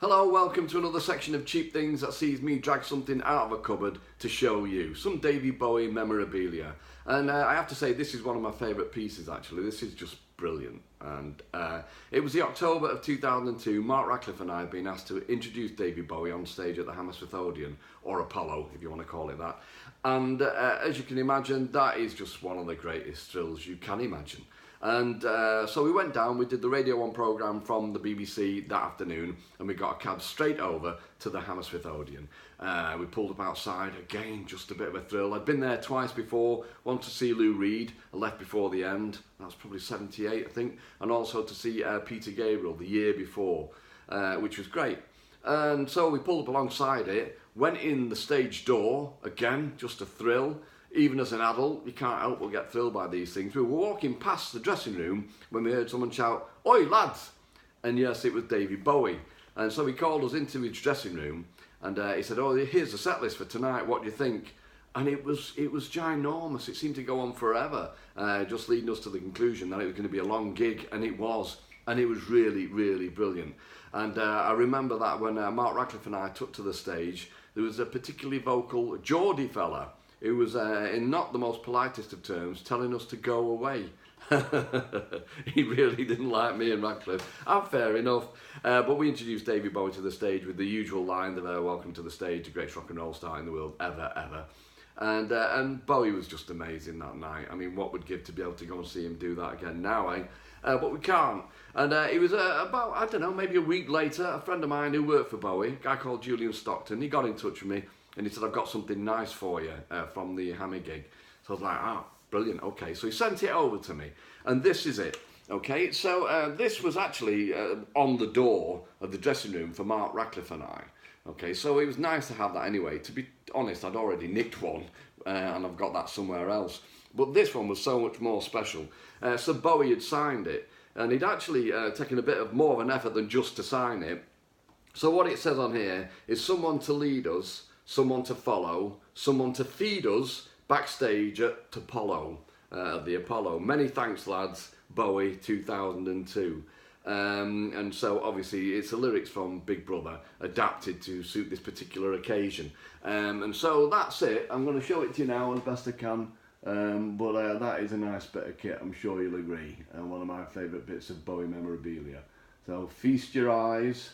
Hello, welcome to another section of Cheap Things that sees me drag something out of a cupboard to show you. Some David Bowie memorabilia. And I have to say, this is one of my favourite pieces actually. This is just brilliant. And it was the October of 2002. Marc Radcliffe and I have been asked to introduce David Bowie on stage at the Hammersmith Odeon, or Apollo if you want to call it that. And as you can imagine, that is just one of the greatest thrills you can imagine. And so we went down, we did the Radio 1 programme from the BBC that afternoon, and we got a cab straight over to the Hammersmith Odeon. We pulled up outside, again, just a bit of a thrill. I'd been there twice before, one to see Lou Reed, I left before the end, that was probably 78 I think, and also to see Peter Gabriel the year before, which was great. And so we pulled up alongside it, went in the stage door, again, just a thrill. Even as an adult, you can't help but get thrilled by these things. We were walking past the dressing room when we heard someone shout, "Oi lads!" And yes, it was David Bowie. And so he called us into his dressing room and he said, "Oh, here's the set list for tonight, what do you think?" And it was ginormous. It seemed to go on forever, just leading us to the conclusion that it was going to be a long gig, and it was. And it was really, really brilliant. And I remember that when Marc Radcliffe and I took to the stage, there was a particularly vocal Geordie fella who was, in not the most politest of terms, telling us to go away. He really didn't like me and Radcliffe, and fair enough. But we introduced David Bowie to the stage with the usual line that welcome to the stage, the greatest rock and roll star in the world ever, ever. And Bowie was just amazing that night. I mean, what would give to be able to go and see him do that again now, eh? But we can't. And it was about, I don't know, maybe a week later, a friend of mine who worked for Bowie, a guy called Julian Stockton, he got in touch with me and he said, "I've got something nice for you from the Hammy gig." So I was like, "Ah, brilliant, okay." So he sent it over to me, and this is it. Okay, so this was actually on the door of the dressing room for Marc Radcliffe and I. Okay, so it was nice to have that anyway. To be honest, I'd already nicked one, and I've got that somewhere else. But this one was so much more special. So Bowie had signed it, and he'd actually taken a bit of more of an effort than just to sign it. So what it says on here is someone to lead us, someone to follow, someone to feed us backstage at the Apollo. Many thanks, lads. Bowie, 2002. And so obviously it's the lyrics from Big Brother adapted to suit this particular occasion. And so that's it. I'm going to show it to you now as best I can. But that is a nice bit of kit, I'm sure you'll agree. And one of my favourite bits of Bowie memorabilia. So feast your eyes